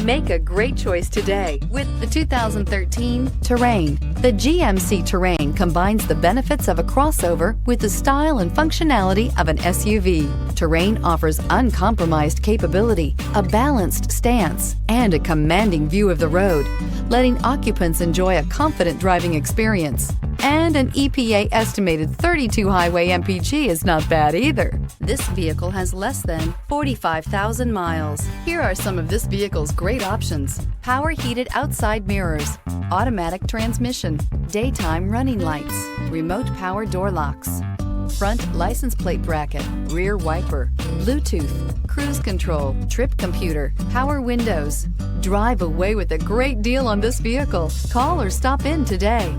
Make a great choice today with the 2013 Terrain. The GMC Terrain combines the benefits of a crossover with the style and functionality of an SUV. Terrain offers uncompromised capability, a balanced stance, and a commanding view of the road, letting occupants enjoy a confident driving experience. And an EPA estimated 32 highway MPG is not bad either. This vehicle has less than 45,000 miles. Here are some of this vehicle's great options: power heated outside mirrors, automatic transmission, daytime running lights, remote power door locks, front license plate bracket, rear wiper, Bluetooth, cruise control, trip computer, power windows. Drive away with a great deal on this vehicle. Call or stop in today.